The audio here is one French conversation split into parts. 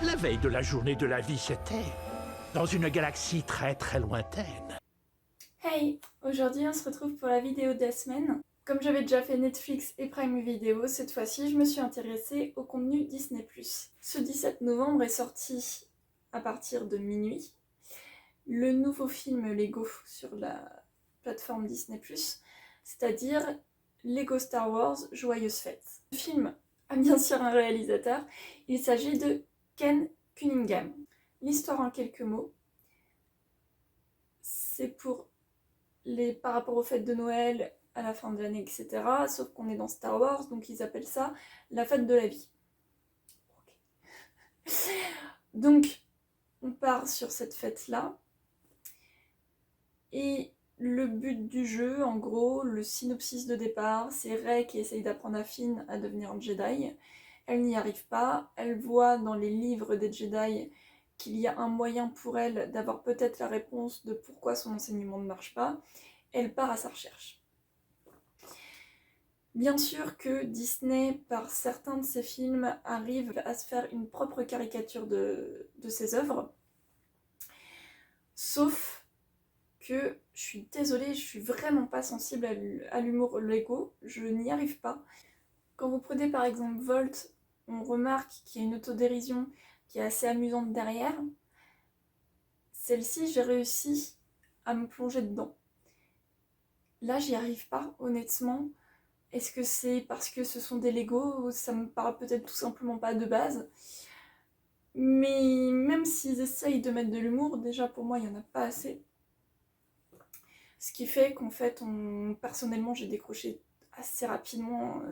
La veille de la journée de la vie, c'était dans une galaxie très très lointaine. Hey! Aujourd'hui on se retrouve pour la vidéo de la semaine. Comme j'avais déjà fait Netflix et Prime Video, cette fois-ci je me suis intéressée au contenu Disney+. Ce 17 novembre est sorti à partir de minuit le nouveau film Lego sur la plateforme Disney+, c'est-à-dire Lego Star Wars Joyeuse Fête. Le film a bien sûr un réalisateur, il s'agit de Ken Cunningham. L'histoire en quelques mots, c'est par rapport aux fêtes de Noël à la fin de l'année, etc. Sauf qu'on est dans Star Wars, donc ils appellent ça la fête de la vie. Okay. Donc, on part sur cette fête-là. Et le but du jeu, en gros, le synopsis de départ, c'est Rey qui essaye d'apprendre à Finn à devenir Jedi. Elle n'y arrive pas. Elle voit dans les livres des Jedi qu'il y a un moyen pour elle d'avoir peut-être la réponse de pourquoi son enseignement ne marche pas. Elle part à sa recherche. Bien sûr que Disney, par certains de ses films, arrive à se faire une propre caricature de ses œuvres. Sauf que, je suis désolée, je suis vraiment pas sensible à l'humour Lego, je n'y arrive pas. Quand vous prenez par exemple Volt, on remarque qu'il y a une autodérision qui est assez amusante derrière. Celle-ci, j'ai réussi à me plonger dedans. Là, j'y arrive pas, honnêtement. Est-ce que c'est parce que ce sont des Lego? Ça me parle peut-être tout simplement pas de base. Mais même s'ils essayent de mettre de l'humour, déjà pour moi il n'y en a pas assez. Ce qui fait qu'en fait, personnellement j'ai décroché assez rapidement.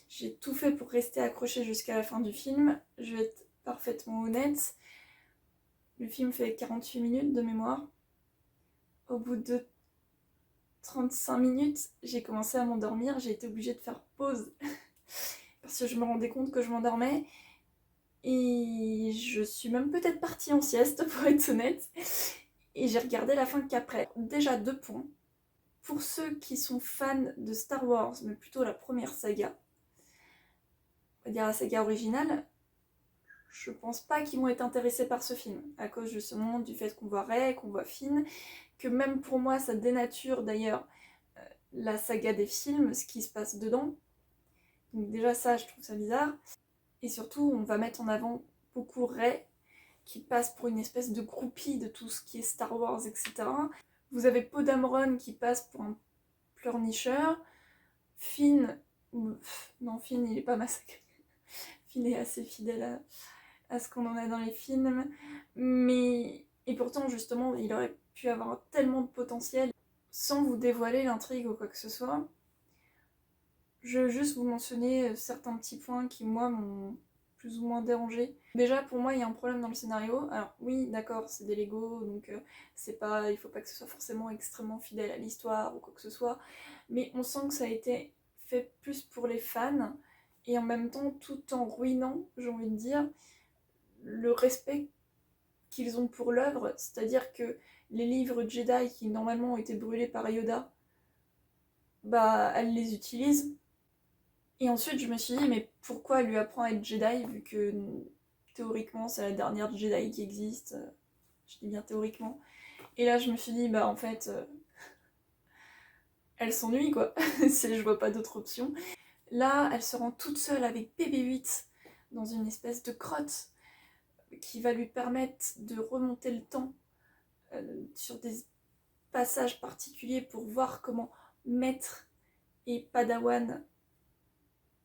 J'ai tout fait pour rester accrochée jusqu'à la fin du film. Je vais être parfaitement honnête. Le film fait 48 minutes de mémoire. Au bout de 35 minutes, j'ai commencé à m'endormir, j'ai été obligée de faire pause parce que je me rendais compte que je m'endormais et je suis même peut-être partie en sieste pour être honnête et j'ai regardé la fin qu'après. Déjà 2 points. Pour ceux qui sont fans de Star Wars, mais plutôt la première saga, on va dire la saga originale, je pense pas qu'ils vont être intéressés par ce film, à cause justement du fait qu'on voit Rey, qu'on voit Finn, que même pour moi ça dénature d'ailleurs la saga des films, ce qui se passe dedans. Donc déjà ça, je trouve ça bizarre. Et surtout, on va mettre en avant beaucoup Rey, qui passe pour une espèce de groupie de tout ce qui est Star Wars, etc. Vous avez Poe Dameron qui passe pour un pleurnicheur. Finn... Non, Finn, il est pas massacré. Finn est assez fidèle à ce qu'on en a dans les films. Mais... Et pourtant, justement, il aurait pu avoir tellement de potentiel. Sans vous dévoiler l'intrigue ou quoi que ce soit, je veux juste vous mentionner certains petits points qui, moi, m'ont plus ou moins dérangé. Déjà, pour moi, il y a un problème dans le scénario. Alors oui, d'accord, c'est des Lego, donc il faut pas que ce soit forcément extrêmement fidèle à l'histoire ou quoi que ce soit, mais on sent que ça a été fait plus pour les fans, et en même temps, tout en ruinant, j'ai envie de dire, le respect qu'ils ont pour l'œuvre, c'est-à-dire que les livres Jedi qui normalement ont été brûlés par Yoda, bah, elle les utilise. Et ensuite, je me suis dit, mais pourquoi elle lui apprend à être Jedi, vu que théoriquement, c'est la dernière Jedi qui existe. Je dis bien théoriquement. Et là, je me suis dit, bah en fait, elle s'ennuie, quoi. Je vois pas d'autre option. Là, elle se rend toute seule avec BB-8 dans une espèce de grotte qui va lui permettre de remonter le temps sur des passages particuliers pour voir comment Maître et Padawan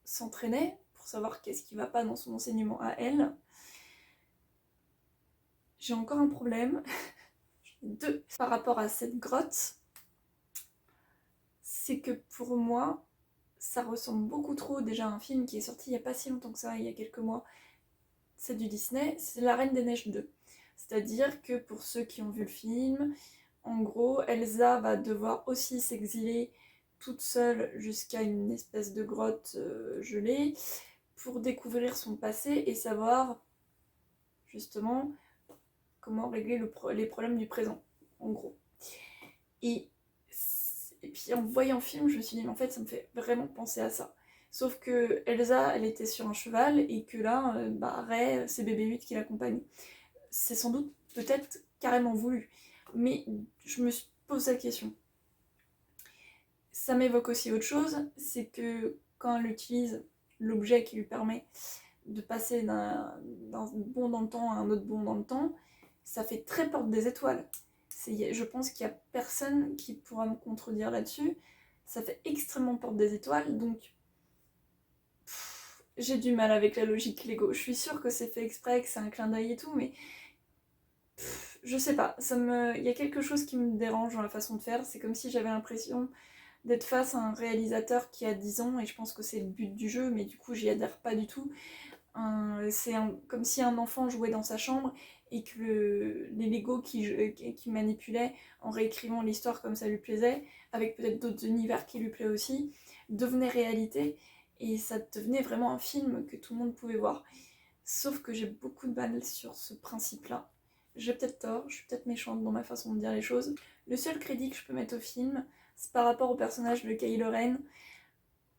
s'entraînaient, pour savoir qu'est-ce qui va pas dans son enseignement à elle. J'ai encore un problème. Deux, par rapport à cette grotte, c'est que pour moi, ça ressemble beaucoup trop déjà à un film qui est sorti il n'y a pas si longtemps que ça, il y a quelques mois. C'est du Disney, c'est La Reine des Neiges 2. C'est-à-dire que pour ceux qui ont vu le film, en gros, Elsa va devoir aussi s'exiler toute seule jusqu'à une espèce de grotte gelée pour découvrir son passé et savoir justement comment régler les problèmes du présent, en gros. Et puis en voyant le film, je me suis dit, mais en fait, ça me fait vraiment penser à ça. Sauf que Elsa, elle était sur un cheval et que là, Ray, c'est bébé 8 qui l'accompagne. C'est sans doute peut-être carrément voulu. Mais je me pose la question. Ça m'évoque aussi autre chose, c'est que quand elle utilise l'objet qui lui permet de passer d'un bond dans le temps à un autre bond dans le temps, ça fait très porte des étoiles. Je pense qu'il n'y a personne qui pourra me contredire là-dessus. Ça fait extrêmement porte des étoiles, donc j'ai du mal avec la logique Lego. Je suis sûre que c'est fait exprès, que c'est un clin d'œil et tout, mais je sais pas. Il y a quelque chose qui me dérange dans la façon de faire. C'est comme si j'avais l'impression d'être face à un réalisateur qui a 10 ans, et je pense que c'est le but du jeu, mais du coup j'y adhère pas du tout. Comme si un enfant jouait dans sa chambre et que les Lego qui manipulait en réécrivant l'histoire comme ça lui plaisait, avec peut-être d'autres univers qui lui plaisent aussi, devenaient réalité et ça devenait vraiment un film que tout le monde pouvait voir. Sauf que j'ai beaucoup de mal sur ce principe-là. J'ai peut-être tort, je suis peut-être méchante dans ma façon de dire les choses. Le seul crédit que je peux mettre au film, c'est par rapport au personnage de Kylo Ren.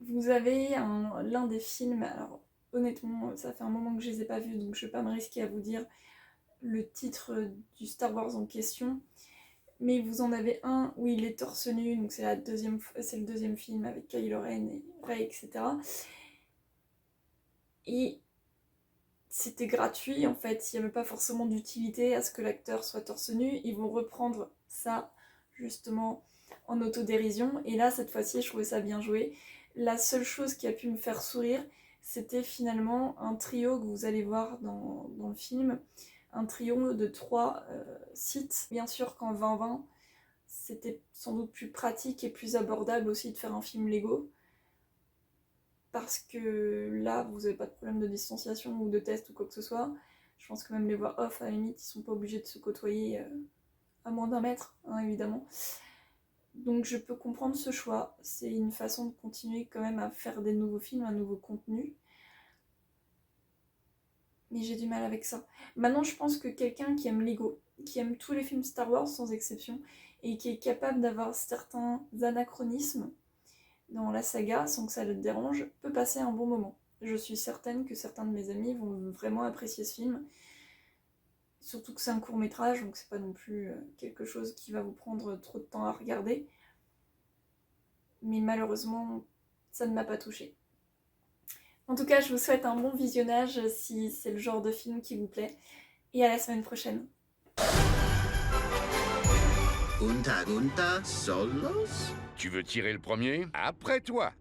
Vous avez l'un des films, alors honnêtement, ça fait un moment que je les ai pas vus, donc je vais pas me risquer à vous dire le titre du Star Wars en question. Mais vous en avez un où il est torse nu, donc c'est le deuxième film avec Kylo Ren et Rey, etc. Et c'était gratuit en fait, il n'y avait pas forcément d'utilité à ce que l'acteur soit torse nu. Ils vont reprendre ça justement en autodérision. Et là, cette fois-ci, je trouvais ça bien joué. La seule chose qui a pu me faire sourire, c'était finalement un trio que vous allez voir dans le film. Un trio de 3 sites. Bien sûr qu'en 2020, c'était sans doute plus pratique et plus abordable aussi de faire un film Lego. Parce que là, vous n'avez pas de problème de distanciation ou de test ou quoi que ce soit. Je pense que même les voix off, à la limite, ils sont pas obligés de se côtoyer à moins d'1 mètre, hein, évidemment. Donc je peux comprendre ce choix. C'est une façon de continuer quand même à faire des nouveaux films, un nouveau contenu. Mais j'ai du mal avec ça. Maintenant, je pense que quelqu'un qui aime Lego, qui aime tous les films Star Wars sans exception, et qui est capable d'avoir certains anachronismes dans la saga sans que ça le dérange, peut passer un bon moment. Je suis certaine que certains de mes amis vont vraiment apprécier ce film. Surtout que c'est un court métrage, donc c'est pas non plus quelque chose qui va vous prendre trop de temps à regarder. Mais malheureusement, ça ne m'a pas touchée. En tout cas, je vous souhaite un bon visionnage si c'est le genre de film qui vous plaît. Et à la semaine prochaine. Gunta Gunta, solos? Tu veux tirer le premier? Après toi!